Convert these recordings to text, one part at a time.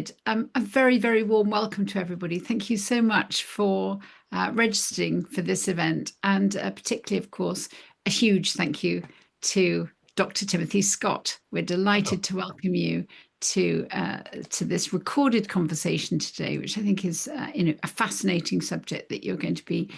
started, a very, very warm welcome to everybody. Thank you so much for registering for this event, and particularly, of course, a huge thank you to Dr. Timothy Scott. We're delighted to welcome you to this recorded conversation today, which I think is a fascinating subject that you're going to be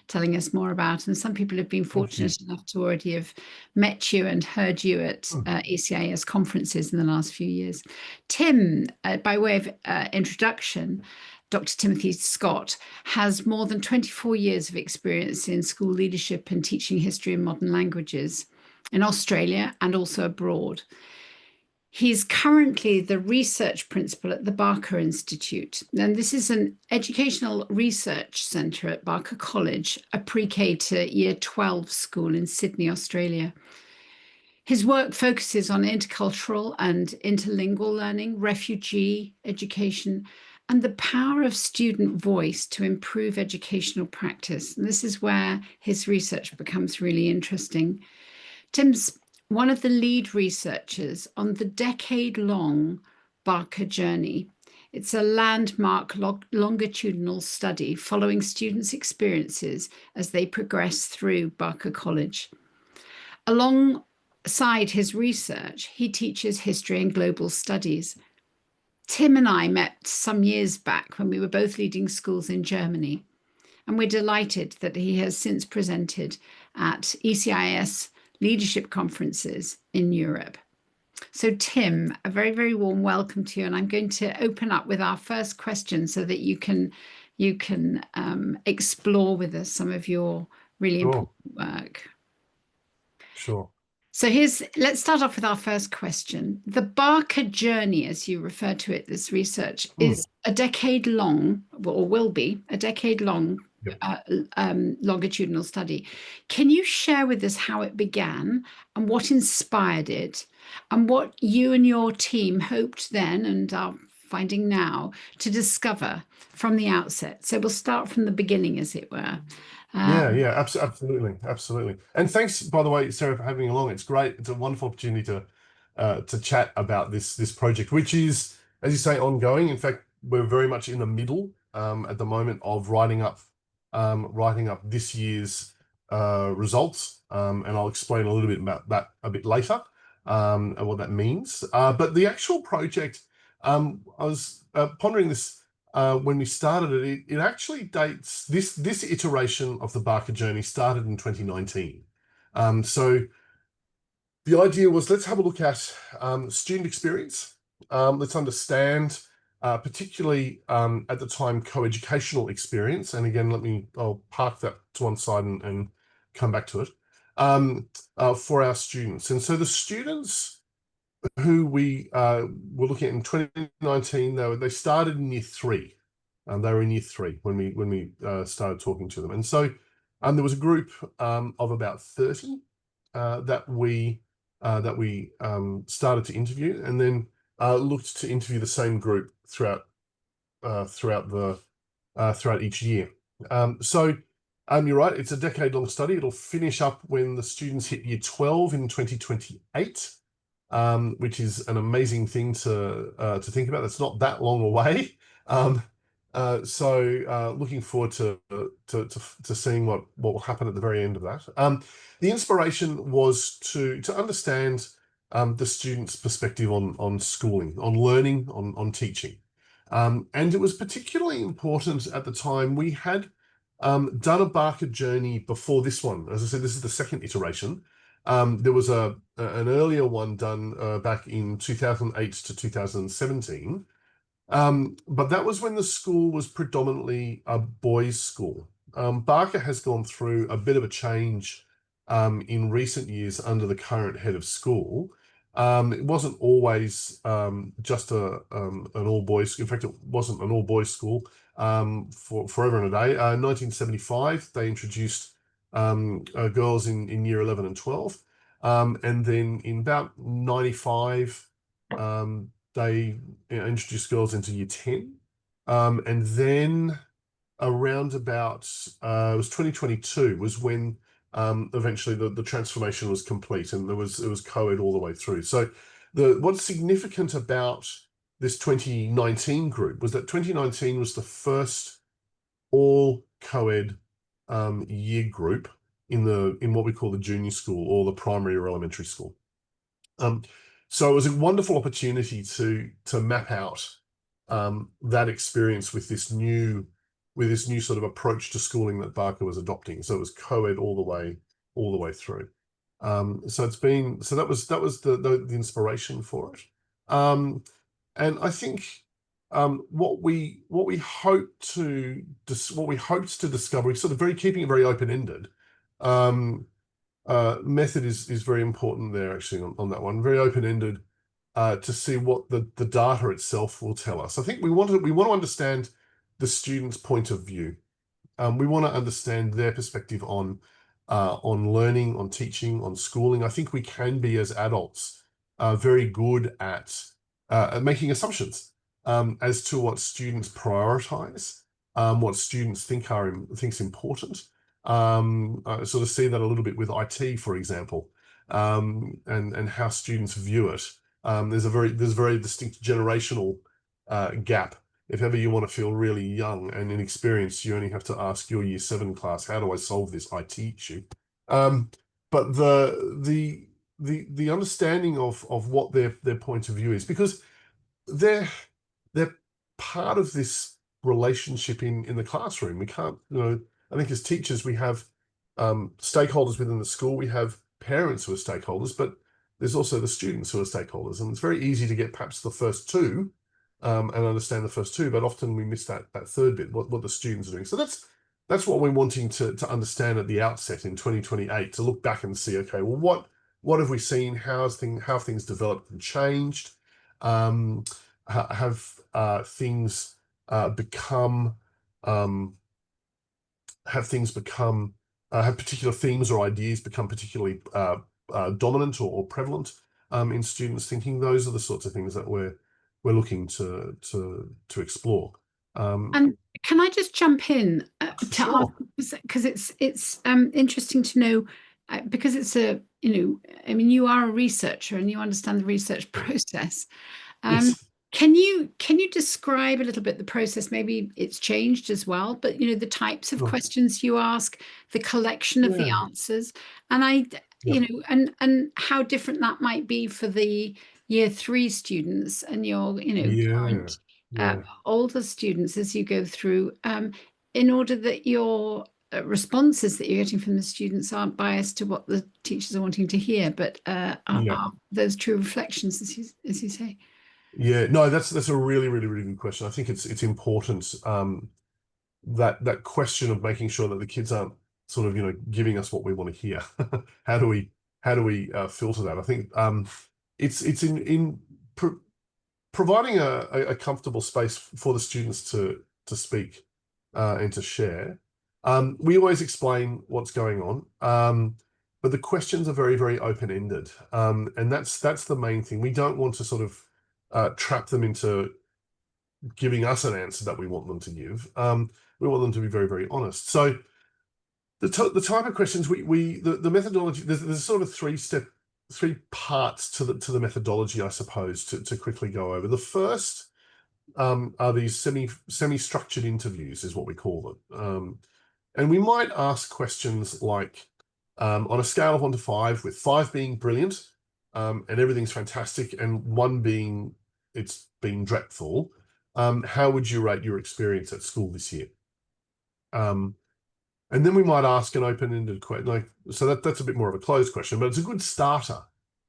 telling us more about. And some people have been fortunate enough to already have met you and heard you at ECIS conferences in the last few years. Tim, by way of introduction, Dr. Timothy Scott has more than 24 years of experience in school leadership and teaching history and modern languages in Australia and also abroad. He's currently the research principal at the Barker Institute, and this is an educational research centre at Barker College, a pre-K to Year 12 school in Sydney, Australia. His work focuses on intercultural and interlingual learning, refugee education, and the power of student voice to improve educational practice. And this is where his research becomes really interesting. Tim's one of the lead researchers on the decade-long Barker journey. It's a landmark longitudinal study following students' experiences as they progress through Barker College. Alongside his research, he teaches history and global studies. Tim and I met some years back when we were both leading schools in Germany, and we're delighted that he has since presented at ECIS leadership conferences in Europe. So Tim, a very, very warm welcome to you. And I'm going to open up with our first question so that you can explore with us some of your really important work. Sure. So let's start off with our first question. The Barker journey, as you refer to it, this research is a decade long, or will be a decade long longitudinal study. Can you share with us how it began and what inspired it and what you and your team hoped then and are finding now to discover from the outset? So we'll start from the beginning, as it were. Absolutely. And thanks, by the way, Sarah, for having me along. It's great. It's a wonderful opportunity to chat about this project, which is, as you say, ongoing. In fact, we're very much in the middle at the moment of writing up this year's results, and I'll explain a little bit about that a bit later, and what that means. But the actual project, I was pondering this when we started it. It actually dates, this iteration of the Barker journey started in 2019. So the idea was, let's have a look at student experience. Let's understand particularly at the time coeducational experience, and again, I'll park that to one side and come back to it, for our students. And so the students who we were looking at in 2019, they started in Year 3. They were in Year 3 when we started talking to them. And so there was a group of about 30 that we started to interview, and then looked to interview the same group throughout each year. So you're right, it's a decade-long study. It'll finish up when the students hit Year 12 in 2028, which is an amazing thing to think about. That's not that long away. So looking forward to seeing what will happen at the very end of that. The inspiration was to understand the student's perspective on schooling, on learning, on teaching. And it was particularly important at the time. We had done a Barker journey before this one. As I said, this is the second iteration. There was an earlier one done back in 2008 to 2017. But that was when the school was predominantly a boys' school. Barker has gone through a bit of a change in recent years under the current head of school. It wasn't always just an all-boys. In fact, it wasn't an all-boys school for forever and a day. 1975, they introduced girls in Year 11 and 12. And then in about 95, they introduced girls into Year 10. And then around about, it was 2022 was when eventually the transformation was complete, and it was co-ed all the way through. So what's significant about this 2019 group was that 2019 was the first all co-ed year group in what we call the junior school or the primary or elementary school. So it was a wonderful opportunity to map out that experience with this new sort of approach to schooling that Barker was adopting. So it was co-ed all the way through. So that was the inspiration for it. And I think what we hoped to discover, sort of keeping it very open-ended. Method is very important there, actually, on that one. Very open-ended to see what the data itself will tell us. I think we want to understand the student's point of view. We want to understand their perspective on learning, on teaching, on schooling. I think we can be, as adults, very good at making assumptions as to what students prioritize, what students think's important. I sort of see that a little bit with IT, for example, and how students view it. There's a very distinct generational gap. If ever you want to feel really young and inexperienced, you only have to ask your Year 7 class, how do I solve this IT issue? But the understanding of what their point of view is, because they're part of this relationship in the classroom. We can't, I think as teachers, we have stakeholders within the school. We have parents who are stakeholders, but there's also the students who are stakeholders. And it's very easy to get perhaps the first two and understand the first two, but often we miss that third bit, what the students are doing. So that's what we're wanting to understand at the outset in 2028, to look back and see, okay, well, what have we seen? How have things developed and changed? Have things become have particular themes or ideas become particularly dominant or prevalent in students' thinking? Those are the sorts of things that we're looking to explore. And can I just jump in to Sure. ask, because it's interesting to know, because it's I mean, you are a researcher and you understand the research process. Yes. Can you describe a little bit the process? Maybe it's changed as well, but the types of Sure. questions you ask, the collection of the Yeah. answers, and Yep. and how different that might be for the Year 3 students and your Yeah. current Yeah. older students as you go through, in order that your responses that you're getting from the students aren't biased to what the teachers are wanting to hear, but Yeah. are those true reflections, as you say. Yeah. No, that's a really, really, really good question. I think it's important that question of making sure that the kids aren't sort of giving us what we want to hear. How do we filter that? I think it's in providing a comfortable space for the students to speak and to share. We always explain what's going on, but the questions are very, very open-ended, and that's the main thing. We don't want to sort of trap them into giving us an answer that we want them to give. We want them to be very, very honest. So the type of questions the methodology, there's sort of three parts to the methodology, I suppose, to quickly go over. The first are these semi-structured interviews, is what we call them. And we might ask questions like, on a scale of 1 to 5, with 5 being brilliant, and everything's fantastic, and 1 being it's been dreadful, how would you rate your experience at school this year? And then we might ask an open-ended question, so that's a bit more of a closed question, but it's a good starter.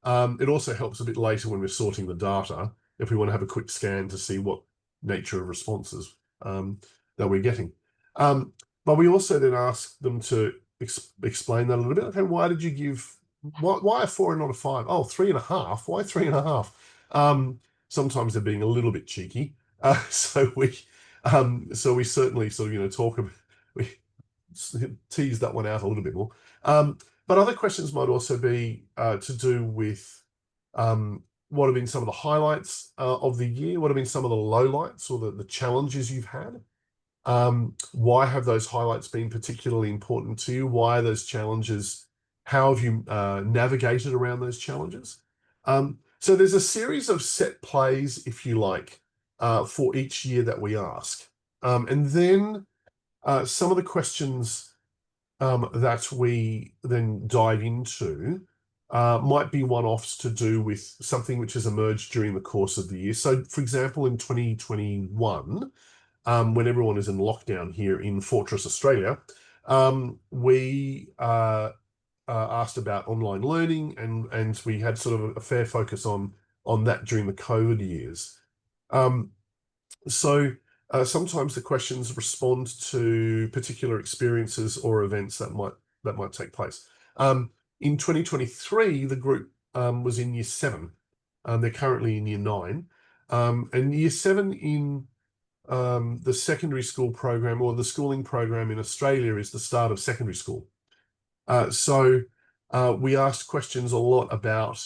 It also helps a bit later when we're sorting the data, if we want to have a quick scan to see what nature of responses that we're getting. But we also then ask them to explain that a little bit. Okay, why did you give, why a 4 and not a 5? Oh, 3.5. Why 3.5? Sometimes they're being a little bit cheeky. So we certainly sort of, talk about, we tease that one out a little bit more. But other questions might also be to do with what have been some of the highlights of the year? What have been some of the lowlights or the challenges you've had? Why have those highlights been particularly important to you? Why are those challenges? How have you navigated around those challenges? So there's a series of set plays, if you like, for each year that we ask. And then some of the questions that we then dive into might be one-offs to do with something which has emerged during the course of the year. So, for example, in 2021, when everyone is in lockdown here in Fortress, Australia, we asked about online learning, and we had sort of a fair focus on that during the COVID years. So sometimes the questions respond to particular experiences or events that might take place. In 2023, the group was in year 7. They're currently in year 9. And year 7 in the secondary school program, or the schooling program in Australia, is the start of secondary school. So we asked questions a lot about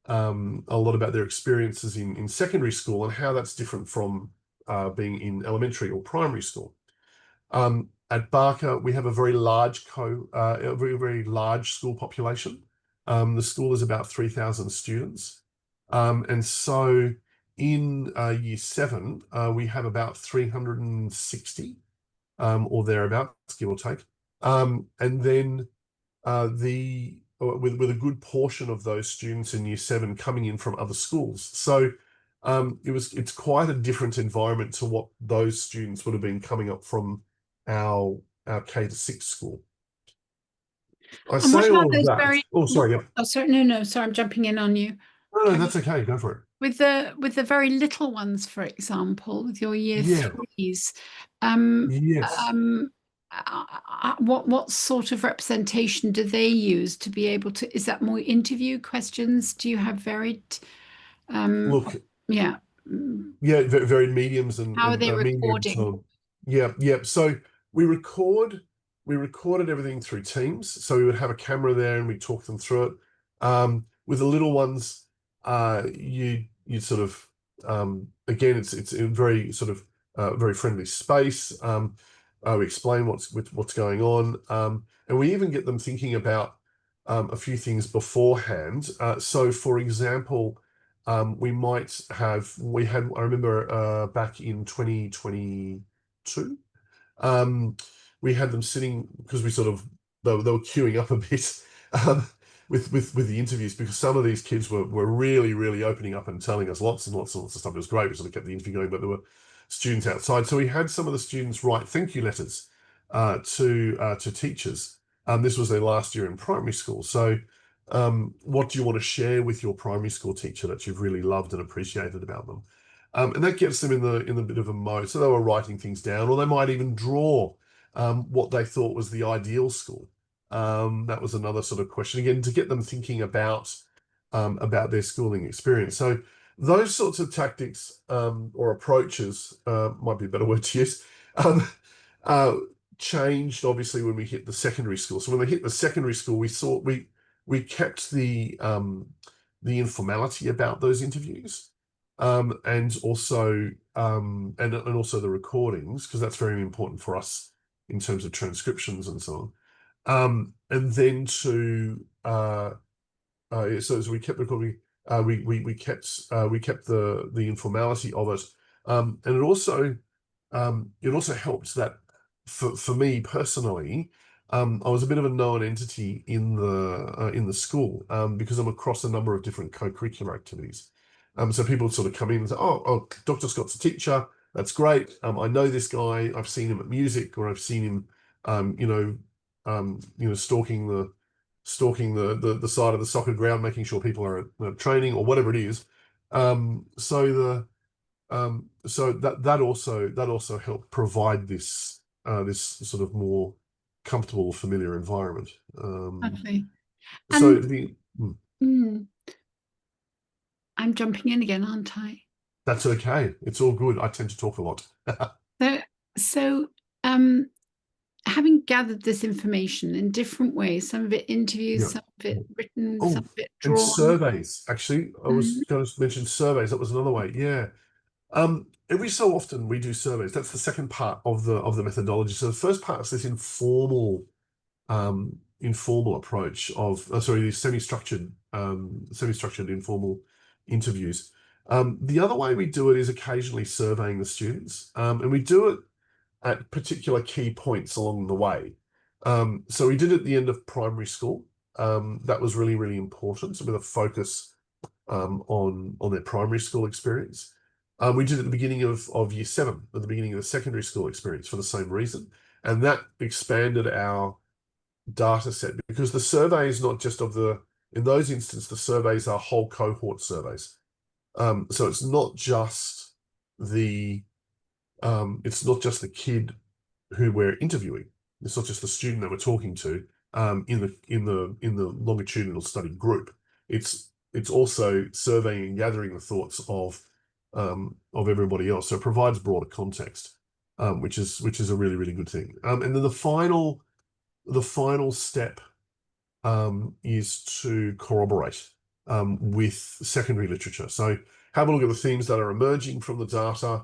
their experiences in secondary school and how that's different from being in elementary or primary school. At Barker, we have a very large very large school population. The school is about 3,000 students, and so in year 7, we have about 360 or thereabouts, give or take, and then with a good portion of those students in year 7 coming in from other schools. So it's quite a different environment to what those students would have been coming up from our K to 6 school. I And what say about all of those that. very? Oh, sorry. Yep. Oh, sorry. No, sorry. I'm jumping in on you. No, that's okay. Go for it. With the very little ones, for example, with your year Yeah. 3s, um, Yes. what sort of representation do they use to be able to? Is that more interview questions? Do you have varied? Look. Yeah. Yeah, very mediums and How are they mediums. recording? Yeah. So we recorded everything through Teams. So we would have a camera there and we talk them through it. With the little ones, you sort of again, it's a very sort of very friendly space. We explain what's going on, and we even get them thinking about a few things beforehand. So, for example, we I remember back in 2022, we had them sitting, because they were queuing up a bit um, with the interviews, because some of these kids were really opening up and telling us lots and lots of stuff. It was great. We sort of kept the interview going, but there were students outside. So we had some of the students write thank you letters to teachers. This was their last year in primary school. So what do you want to share with your primary school teacher that you've really loved and appreciated about them? And that gets them in the bit of a mode. So they were writing things down, or they might even draw what they thought was the ideal school. That was another sort of question, again, to get them thinking about their schooling experience. So those sorts of tactics or approaches, might be a better word to use, changed obviously when we hit the secondary school. So when we hit the secondary school, we kept the informality about those interviews, and also the recordings, because that's very important for us in terms of transcriptions and so on. And then so as we kept recording, we kept the informality of it, and it also helped that for me personally, I was a bit of a known entity in the school, because I'm across a number of different co-curricular activities. So people would sort of come in and say, "Oh, Dr. Scott's a teacher. That's great. I know this guy. I've seen him at music, or I've seen him, stalking the side of the soccer ground, making sure people are at training or whatever it is." So that also helped provide this sort of more comfortable, familiar environment. Lovely. So And the I'm jumping in again, aren't I? That's okay. It's all good. I tend to talk a lot. So, having gathered this information in different ways, some of it interviews, Yeah. some of it written, Oh, some of it and drawn. surveys. Actually, I was going to mention surveys. That was another way. Yeah. Every so often we do surveys. That's the second part of the methodology. So the first part is this informal approach of these semi-structured informal interviews. The other way we do it is occasionally surveying the students, and we do it at particular key points along the way. So we did it at the end of primary school. That was really, really important. So with a focus on their primary school experience. We did it at the beginning of year 7, at the beginning of the secondary school experience for the same reason. And that expanded our data set because the survey is not just in those instances, the surveys are whole cohort surveys. So it's not just the kid who we're interviewing. It's not just the student that we're talking to in the longitudinal study group. It's also surveying and gathering the thoughts of everybody else. So it provides broader context, which is a really, really good thing. And then the final step is to corroborate with secondary literature. So have a look at the themes that are emerging from the data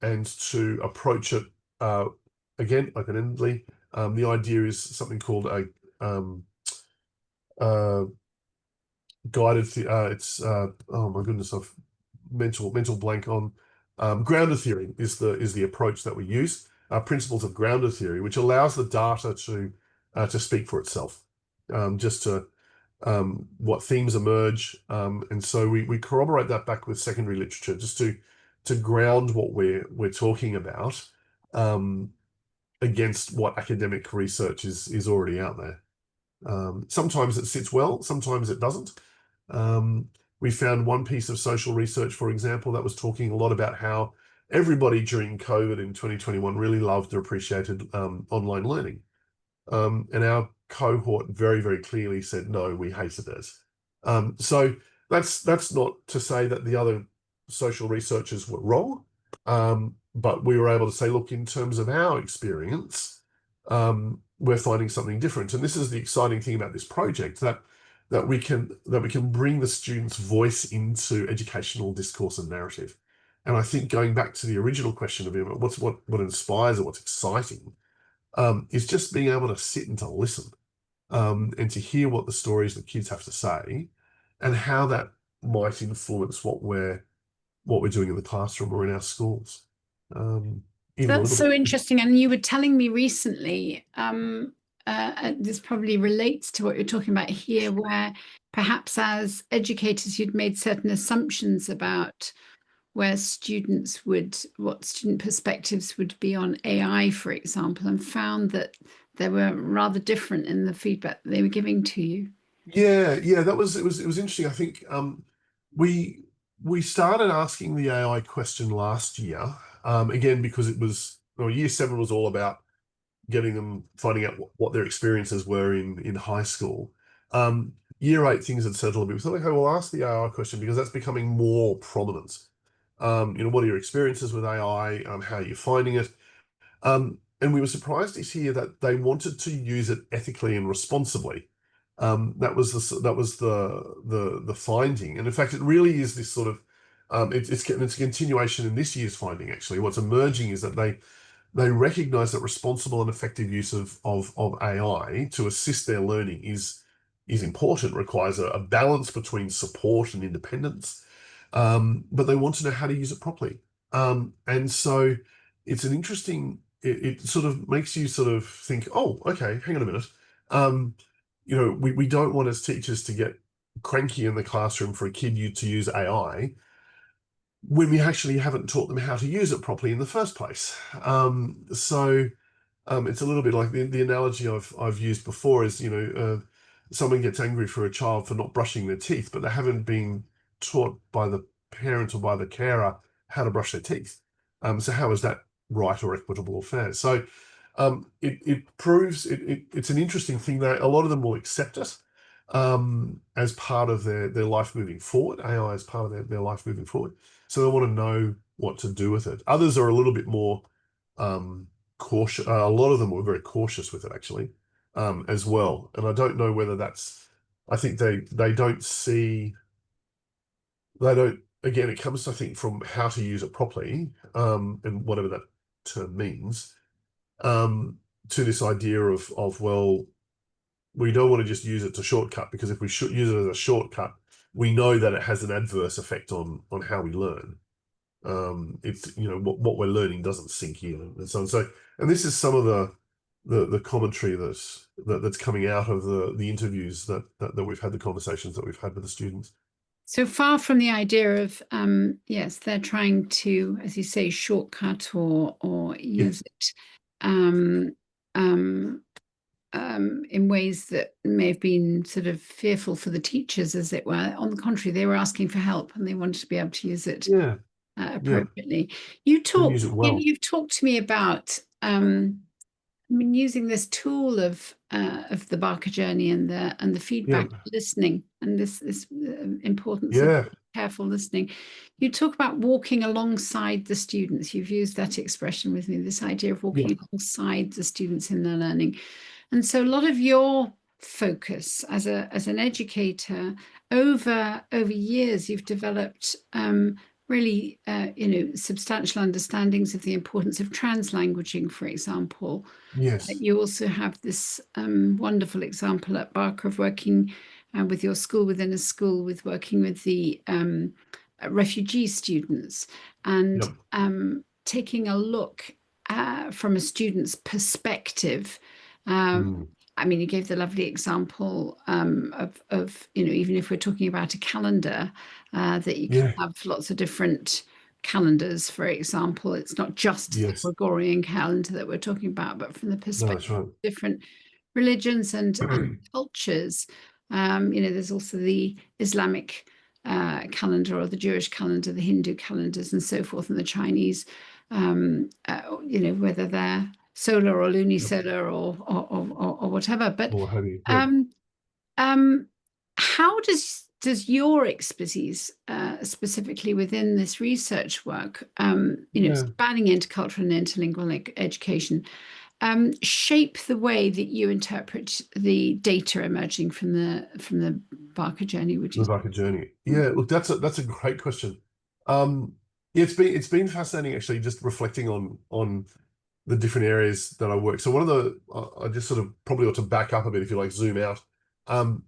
and to approach it again open-endedly. The idea is something called a guided. Oh my goodness, I've mental blank on grounded theory is the approach that we use. Principles of grounded theory, which allows the data to speak for itself, just to what themes emerge, and so we corroborate that back with secondary literature, just to ground what we're talking about against what academic research is already out there. Sometimes it sits well, sometimes it doesn't. We found one piece of social research, for example, that was talking a lot about how everybody during COVID in 2021 really loved or appreciated online learning. And our cohort very, very clearly said, no, we hated it. So that's not to say that the other social researchers were wrong, but we were able to say, look, in terms of our experience, we're finding something different. And this is the exciting thing about this project, that we can bring the students' voice into educational discourse and narrative. And I think going back to the original question of what inspires or what's exciting, is just being able to sit and to listen, and to hear what the stories the kids have to say, and how that might influence what we're doing in the classroom or in our schools. Even a That's little so bit. interesting. And you were telling me recently, this probably relates to what you're talking about here, where perhaps as educators, you'd made certain assumptions about what student perspectives would be on AI, for example, and found that they were rather different in the feedback they were giving to you. Yeah, it was interesting. I think we started asking the AI question last year, again because it was year 7 was all about getting them finding out what their experiences were in high school. Year 8 things had settled a bit. We thought, okay, we'll ask the AI question because that's becoming more prominent. What are your experiences with AI? How are you finding it? And we were surprised to hear that they wanted to use it ethically and responsibly. That was the finding, and in fact, it really is this sort of it's a continuation in this year's finding. Actually, what's emerging is that they recognise that responsible and effective use of AI to assist their learning is important. Requires a balance between support and independence, but they want to know how to use it properly. And so it's an interesting. It sort of makes you sort of think, oh, okay, hang on a minute. We don't want as teachers to get cranky in the classroom for a kid to use AI when we actually haven't taught them how to use it properly in the first place. So it's a little bit like the analogy I've used before is, someone gets angry for a child for not brushing their teeth, but they haven't been taught by the parent or by the carer how to brush their teeth. So how is that right or equitable or fair? So it proves it's an interesting thing that a lot of them will accept it as part of their life moving forward. AI is part of their life moving forward. So they want to know what to do with it. Others are a little bit more cautious. A lot of them were very cautious with it actually, as well. And I don't know whether I think they don't see. They don't. Again, it comes, I think, from how to use it properly, and whatever that term means, to this idea of well, we don't want to just use it to shortcut, because if we should use it as a shortcut, we know that it has an adverse effect on how we learn. It's, you know, what we're learning doesn't sink in and so on. So, and this is some of the commentary that's coming out of the interviews that we've had, the conversations that we've had with the students. So far from the idea of, yes, they're trying to, as you say, shortcut or Yeah, use it um, um, in ways that may have been sort of fearful for the teachers, as it were. On the contrary, they were asking for help and they wanted to be able to use it yeah, yeah, appropriately. and use it well. You've talked to me about I mean, using this tool of the Barker journey and the Yeah, feedback listening and this importance of yeah, careful listening. You talk about walking alongside the students. You've used that expression with me, this idea of yeah, walking alongside the students in their learning. And so a lot of your focus as an educator over years, you've developed really substantial understandings of the importance of translanguaging, for example. yes, You also have this wonderful example at Barker of working with your school within a school, with working with the refugee students and yep, taking a look from a student's perspective. Um, mm, I mean, you gave the lovely example of, even if we're talking about a calendar, that you can yeah, have lots of different calendars, for example. It's not just the yes, Gregorian calendar that we're talking about, but from the no, perspective that's right. of different religions and cultures. There's also the Islamic calendar or the Jewish calendar, the Hindu calendars, and so forth, and the Chinese, whether they're solar or Yep. lunisolar or whatever. But Or have you? Yep. um, um, how does your expertise, specifically within this research work, Yeah. spanning intercultural and interlingual education, shape the way that you interpret the data emerging from the Barker journey? Would you The say? Barker journey. Yeah, look, that's a great question. Um, yeah, it's been fascinating actually, just reflecting on the different areas that I work. So one of I just sort of probably ought to back up a bit, if you like, zoom out. Um,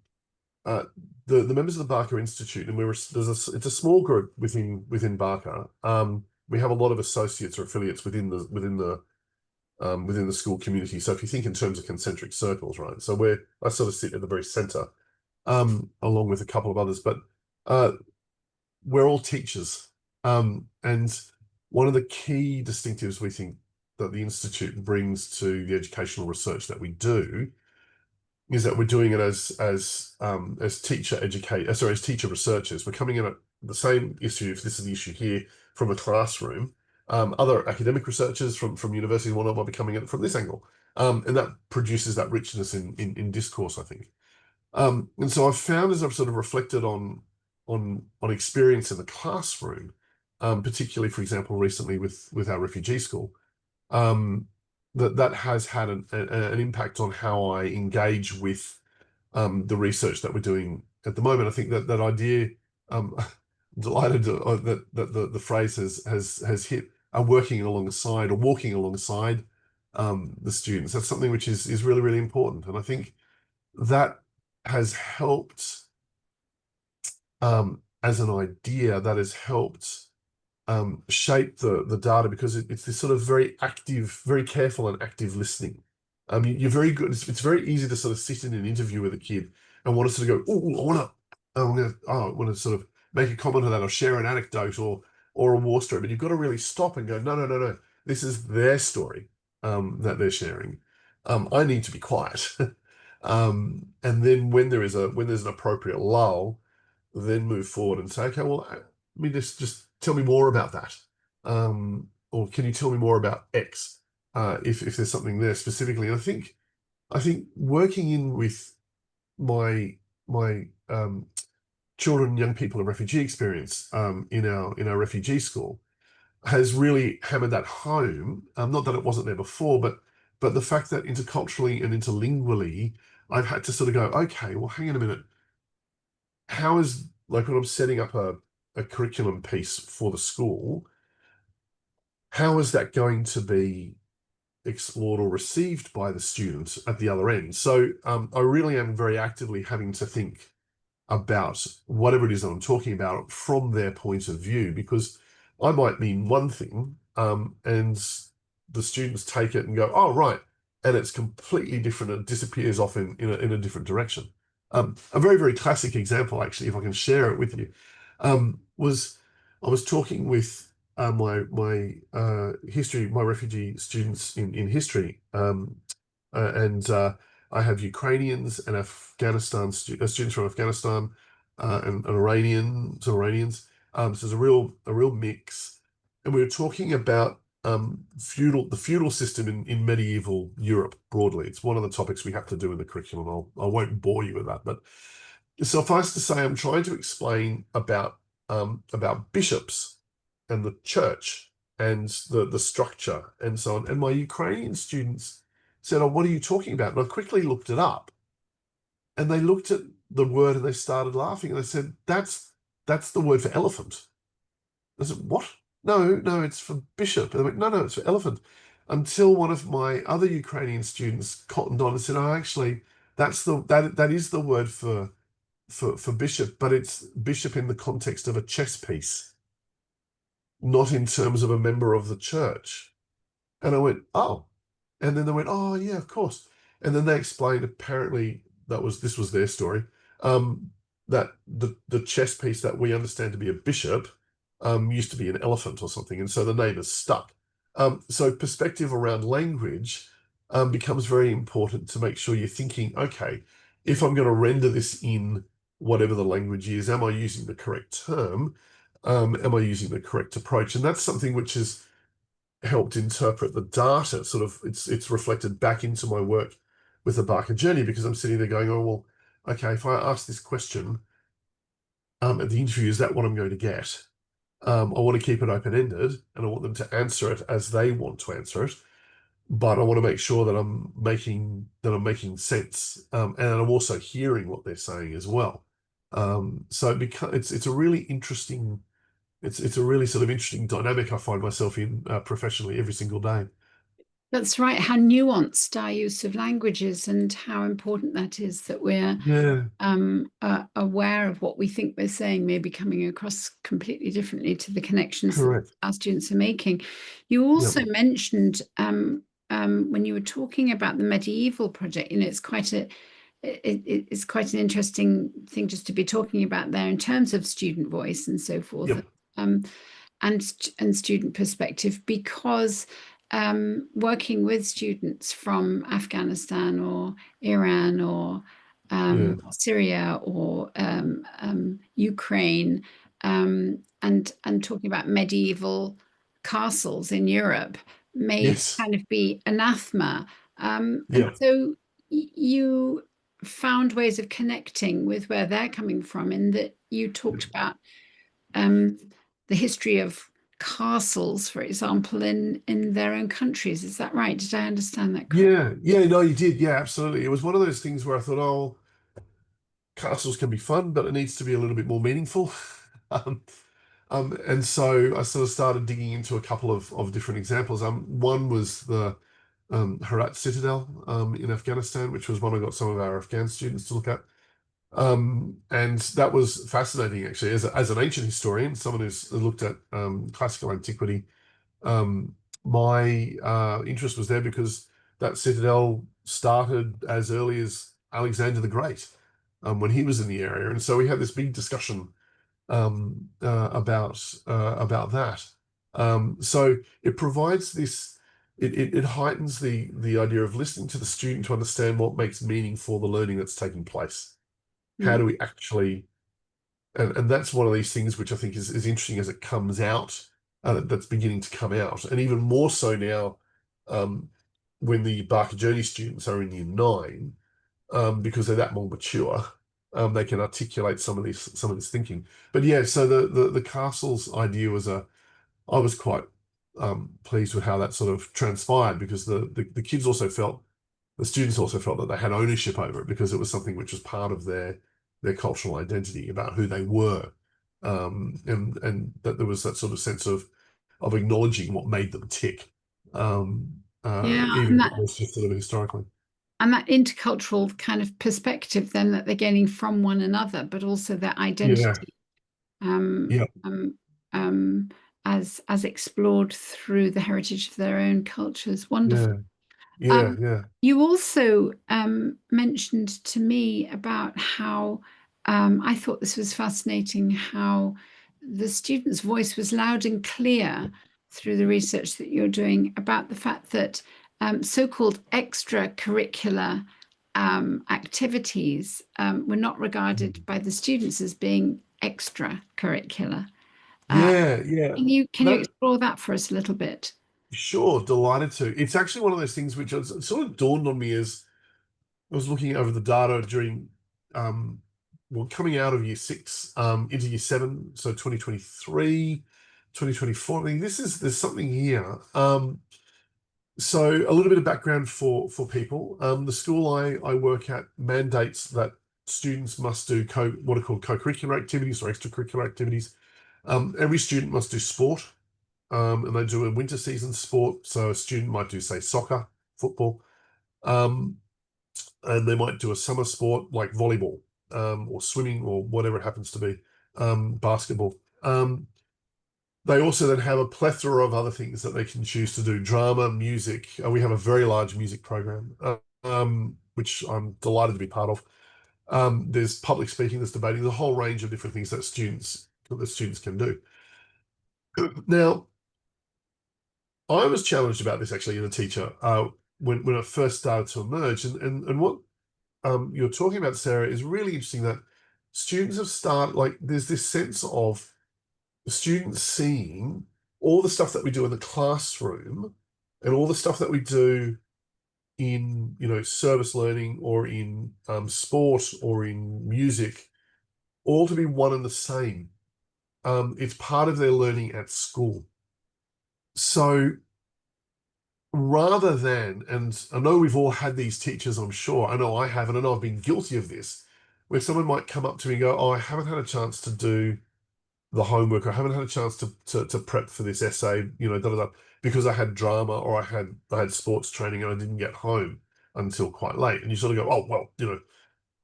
uh, the members of the Barker Institute, and it's a small group within Barker. We have a lot of associates or affiliates within the school community. So if you think in terms of concentric circles, right? So I sort of sit at the very center, along with a couple of others, but uh, we're all teachers. And one of the key distinctives we think that the Institute brings to the educational research that we do is that we're doing it as teacher researchers. We're coming in at the same issue, if this is the issue here, from a classroom. Other academic researchers from universities and whatnot might be coming at it from this angle. And that produces that richness in discourse, I think. And so I've found, as I've sort of reflected on experience in the classroom, particularly, for example, recently with our refugee school, um, that has had an impact on how I engage with the research that we're doing at the moment. I think that idea, I'm delighted that the phrase has hit, working alongside or walking alongside the students. That's something which is really, really important. And I think that has helped, as an idea, that has helped shape the data, because it's this sort of very active, very careful and active listening. You're very good. It's very easy to sort of sit in an interview with a kid and want to sort of go, oh, I want to sort of make a comment on that or share an anecdote or a war story. But you've got to really stop and go, no, no, no, no. This is their story that they're sharing. I need to be quiet. And then when there's an appropriate lull, then move forward and say, okay, well, let me just tell me more about that. Or can you tell me more about X? If there's something there specifically. And I think working in with my children and young people of refugee experience in our refugee school has really hammered that home. Not that it wasn't there before, but the fact that interculturally and interlingually, I've had to sort of go, okay, well, hang on a minute. How is, like, when I'm setting up a curriculum piece for the school, how is that going to be explored or received by the students at the other end? So I really am very actively having to think about whatever it is that I'm talking about from their point of view, because I might mean one thing, and the students take it and go, oh, right. And it's completely different. It disappears off in a different direction. A very, very classic example, actually, if I can share it with you, was I was talking with my refugee students in history, and I have Ukrainians and students from Afghanistan, and Iranians. So there's a real mix, and we were talking about the feudal system in medieval Europe broadly. It's one of the topics we have to do in the curriculum. I won't bore you with that, but suffice to say, I'm trying to explain about bishops and the church and the structure and so on. And my Ukrainian students said, "Oh, what are you talking about?" And I quickly looked it up, and they looked at the word and they started laughing. And they said, "That's the word for elephant." I said, "What? No, no, it's for bishop." And they went, "No, no, it's for elephant." Until one of my other Ukrainian students cottoned on and said, "Oh, actually, that is the word for bishop, but it's bishop in the context of a chess piece, not in terms of a member of the church." And I went, "Oh." And then they went, "Oh, yeah, of course." And then they explained, apparently this was their story, that the chess piece that we understand to be a bishop used to be an elephant or something. And so the name is stuck. So perspective around language becomes very important to make sure you're thinking, okay, if I'm going to render this in whatever the language is, am I using the correct term? Am I using the correct approach? And that's something which has helped interpret the data. Sort of, it's reflected back into my work with the Barker journey, because I'm sitting there going, oh, well, okay, if I ask this question at the interview, is that what I'm going to get? I want to keep it open-ended, and I want them to answer it as they want to answer it. But I want to make sure that I'm making sense, and I'm also hearing what they're saying as well. So it's a really interesting, it's a really sort of interesting dynamic I find myself in professionally every single day. That's right. How nuanced our use of language is, and how important that is that we're Yeah, aware of what we think we're saying may be coming across completely differently to the connections that correct. our students are making. You Yep, also mentioned when you were talking about the medieval project, it's it's quite an interesting thing just to be talking about there in terms of student voice and so forth. yep, Um, and student perspective, because working with students from Afghanistan or Iran or yeah, Syria or Ukraine, and talking about medieval castles in Europe may yes, kind of be anathema. And yeah, so you found ways of connecting with where they're coming from, in that you talked about um, the history of castles, for example, in their own countries. Is that right? Did I understand that correctly? yeah, yeah. No, you did. Yeah, absolutely. It was one of those things where I thought, oh, castles can be fun, but it needs to be a little bit more meaningful. Um, and so I sort of started digging into a couple of different examples. One was the Herat Citadel in Afghanistan, which was one I got some of our Afghan students to look at. And that was fascinating, actually, as an ancient historian, someone who's looked at classical antiquity. Um, my interest was there because that citadel started as early as Alexander the Great, when he was in the area, and so we had this big discussion about that. So it provides this. It heightens the idea of listening to the student to understand what makes meaning for the learning that's taking place. How Mm. do we actually, and that's one of these things which I think is interesting as it comes out, that's beginning to come out, and even more so now, um, when the Barker Journey students are in Year 9, because they're that more mature, they can articulate some of this thinking. But yeah, so the castles idea I was quite pleased with how that sort of transpired, because the kids also felt, the students also felt that they had ownership over it, because it was something which was part of their cultural identity about who they were, and that there was that sort of sense of acknowledging what made them tick, Yeah, even and if that it was just sort of historically. and that intercultural kind of perspective then that they're gaining from one another, but also their Yeah. identity um, Yeah. um, um, as explored through the heritage of their own cultures. Wonderful. Yeah. Yeah. Um, Yeah. you also mentioned to me about how I thought this was fascinating, how the student's voice was loud and clear through the research that you're doing about the fact that so-called extracurricular activities were not regarded by the students as being extracurricular. Uh, Yeah. Yeah. can you That explore that for us a little bit? Sure, delighted to. It's actually one of those things which sort of dawned on me as I was looking over the data during, um, well, coming out of year 6 into year 7, so 2023, 2024. I mean, there's something here. So a little bit of background for people. The school I work at mandates that students must do what are called co-curricular activities or extracurricular activities. Every student must do sport, and they do a winter season sport. So a student might do, say, soccer, football, um, and they might do a summer sport like volleyball, or swimming, or whatever it happens to be, basketball. They also then have a plethora of other things that they can choose to do: drama, music. We have a very large music program, which I'm delighted to be part of. There's public speaking, there's debating, there's a whole range of different things that students can do. Now, I was challenged about this actually as a teacher, when it first started to emerge, and what you're talking about, Sarah, is really interesting. That students have started, like, there's this sense of students seeing all the stuff that we do in the classroom and all the stuff that we do in, service learning, or in sport, or in music, all to be one and the same. It's part of their learning at school. So rather than, and I know we've all had these teachers, I'm sure, I know I have, and I know I've been guilty of this, where someone might come up to me and go, "Oh, I haven't had a chance to do the homework, or I haven't had a chance to prep for this essay, da da da, because I had drama, or I had sports training, and I didn't get home until quite late." And you sort of go, "Oh, well,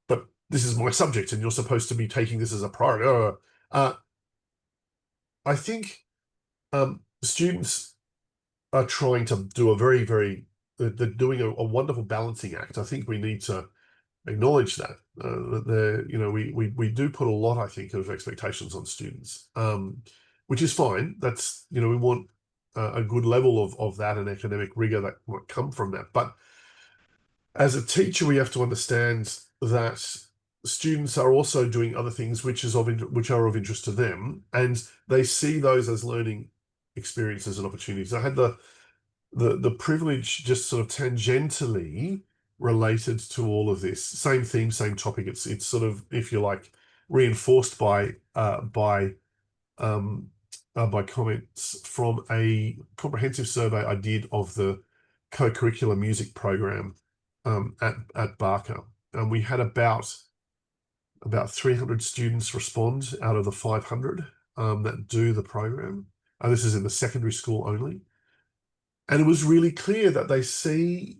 but this is my subject, and you're supposed to be taking this as a priority." I think students are trying to do a very, very, they're doing a wonderful balancing act. I think we need to acknowledge that, we do put a lot, I think, of expectations on students, which is fine. That's, we want a good level of that, and academic rigor that might come from that. But as a teacher, we have to understand that students are also doing other things which are of interest to them, and they see those as learning experiences and opportunities. I had the privilege, just sort of tangentially related to all of this, same theme, same topic. It's sort of, if you like, reinforced by comments from a comprehensive survey I did of the co-curricular music program, at Barker, and we had about 300 students respond out of the 500 that do the program. This is in the secondary school only. And it was really clear that they see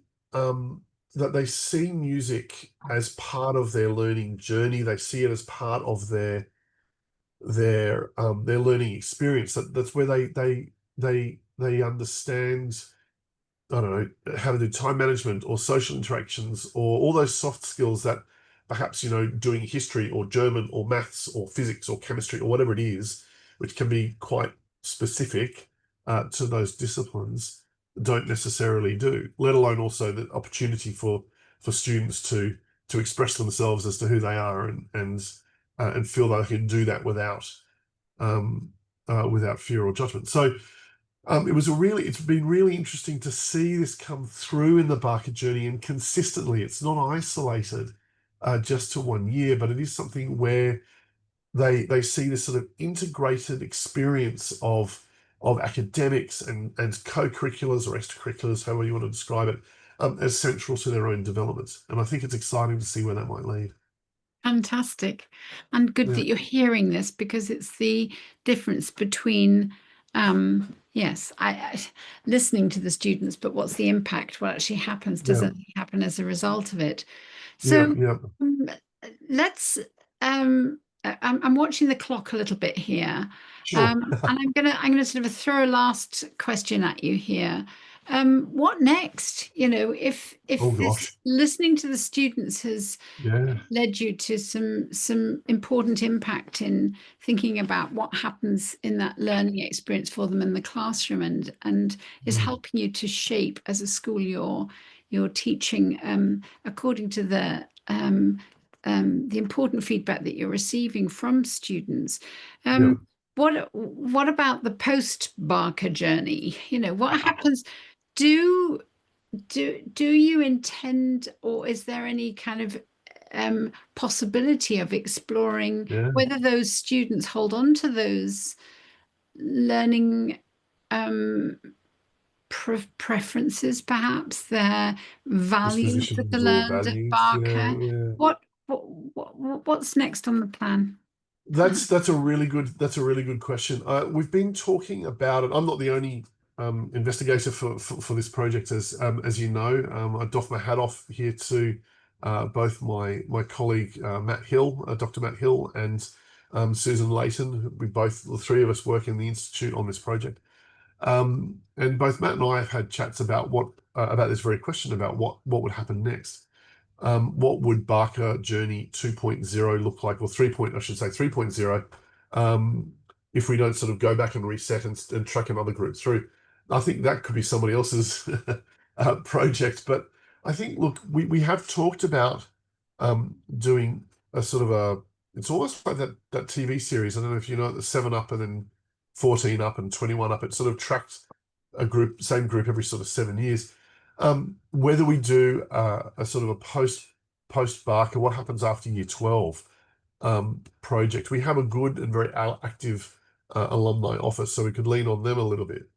music as part of their learning journey. They see it as part of their learning experience. That's where they understand, I don't know, how to do time management, or social interactions, or all those soft skills that perhaps, doing history, or German, or maths, or physics, or chemistry, or whatever it is, which can be quite specific to those disciplines, don't necessarily do, let alone also the opportunity for students to express themselves as to who they are, and feel that they can do that um, without fear or judgment. So it's been really interesting to see this come through in the Barker journey, and consistently. It's not isolated just to one year, but it is something where they see this sort of integrated experience of academics and co-curriculars, or extracurriculars, however you want to describe it, as central to their own development. And I think it's exciting to see where that might lead. Fantastic. And good Yeah. that you're hearing this, because it's the difference between, Yes, listening to the students, but what's the impact? What actually happens? Does Yeah, anything happen as a result of it? yeah, So yeah. um, let's. I'm watching the clock a little bit here, Sure. and I'm gonna sort of throw a last question at you here. What next? You know, Oh if this gosh. listening to the students has Yeah. led you to some important impact in thinking about what happens in that learning experience for them in the classroom, and is Mm. helping you to shape as a school your teaching according to the important feedback that you're receiving from students. Yeah. What about the post Barker journey? You know, what happens? Do do you intend, or is there any kind of possibility of exploring Yeah. whether those students hold on to those learning um, preferences, perhaps their values that are Dispositions or learned at values. Yeah, Barker? yeah. What what's next on the plan? That's a really good question. We've been talking about it. I'm not the only investigator for this project, as you know. I doff my hat off here to both my colleague Matt Hill, Dr. Matt Hill, and Susan Layton. The three of us work in the institute on this project. And both Matt and I have had chats about about this very question about what would happen next. What would Barker Journey 2.0 look like, or 3. I should say 3.0, if we don't sort of go back and reset and track another group through? I think that could be somebody else's project, but I think, look, we have talked about doing a sort of it's almost like that TV series. I don't know if you know, the 7 Up and then 14 Up and 21 Up. It sort of tracked same group every sort of 7 years. Whether we do a sort of a post Barker, what happens after year 12 project. We have a good and very active alumni office, so we could lean on them a little bit.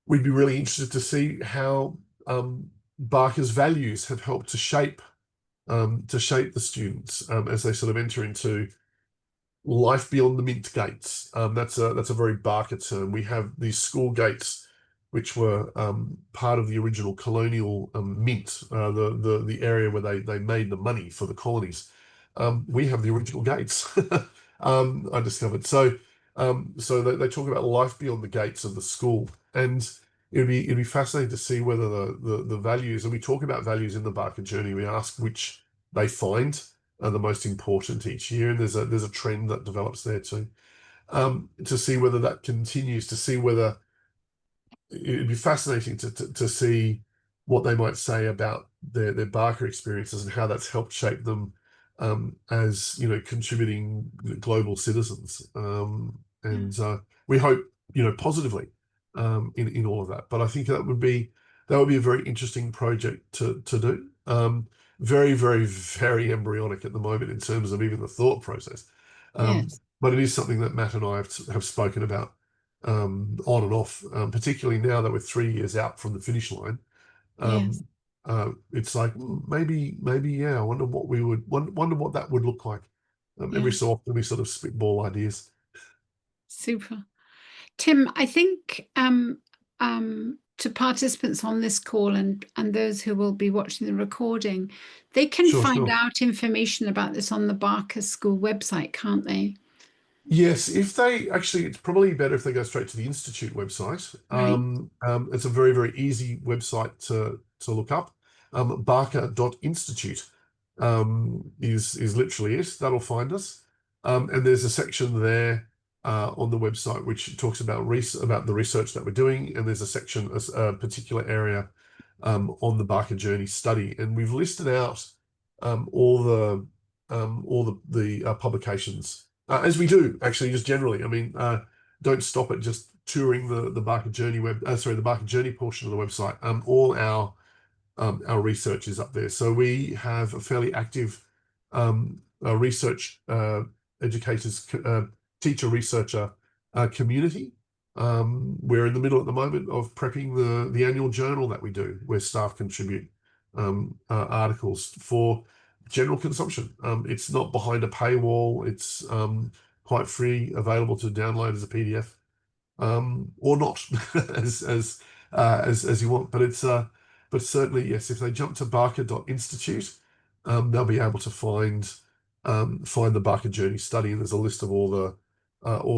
We'd be really interested to see how Barker's values have helped to shape the students as they sort of enter into life beyond the mint gates. That's a very Barker term. We have these school gates, which were part of the original colonial mint, the area where they made the money for the colonies. We have the original gates. I discovered. So they talk about life beyond the gates of the school, and it'd be fascinating to see whether the values, and we talk about values in the Barker journey. We ask which they find are the most important each year, and there's a trend that develops there too. To see whether that continues, to see whether it'd be fascinating to see what they might say about their Barker experiences and how that's helped shape them as contributing global citizens. Yeah. And we hope positively in all of that. But I think that would be a very interesting project to do. Very, very, very embryonic at the moment in terms of even the thought process. Yes. But it is something that Matt and I have spoken about on and off, particularly now that we're 3 years out from the finish line. Yes. Um, it's like maybe, yeah. I wonder what that would look like. Every Yeah. so often we sort of spitball ideas. Super. Tim, I think to participants on this call and those who will be watching the recording, they can Sure, find sure. out information about this on the Barker School website, can't they? Yes, if they actually, it's probably better if they go straight to the Institute website. Right. It's a very, very easy website to look up. Barker.institute is literally it. That'll find us. And there's a section there on the website which talks about about the research that we're doing, and there's a section, a particular area on the Barker Journey study, and we've listed out all the publications, as we do actually, just generally. I mean, don't stop at just touring the Barker Journey the Barker Journey portion of the website. All our research is up there. So we have a fairly active research educators, teacher researcher community. We're in the middle at the moment of prepping the annual journal that we do, where staff contribute articles for general consumption. It's not behind a paywall. It's quite free, available to download as a PDF. or not, as you want. But but certainly yes, if they jump to barker.institute, they'll be able to find the Barker Journey study, and there's a list of all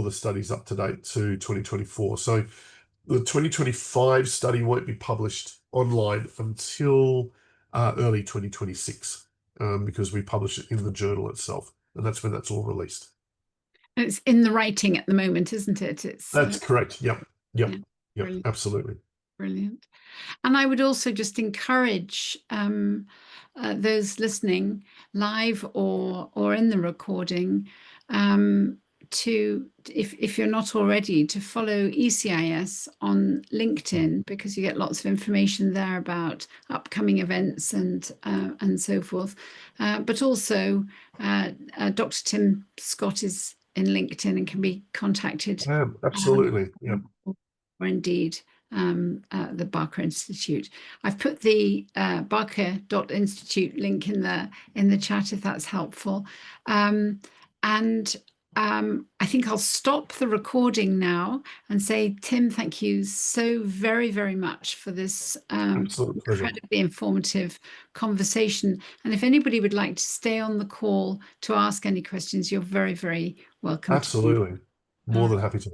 the studies up to date to 2024. So the 2025 study won't be published online until early 2026, because we publish it in the journal itself, and that's when that's all released. It's in the writing at the moment, isn't it? It's That's correct. Yep. Yep. yeah, Yep. brilliant, Absolutely. brilliant. And I would also just encourage those listening live or in the recording to, if you're not already, to follow ECIS on LinkedIn, because you get lots of information there about upcoming events and so forth. But also, Dr. Tim Scott is in LinkedIn and can be contacted. Absolutely. Yep. Or indeed the Barker Institute. I've put the barker.institute link in the chat if that's helpful. And I think I'll stop the recording now and say, Tim, thank you so very, very much for this Absolute pleasure. incredibly informative conversation. And if anybody would like to stay on the call to ask any questions, you're very, very welcome to. Absolutely. More than happy to.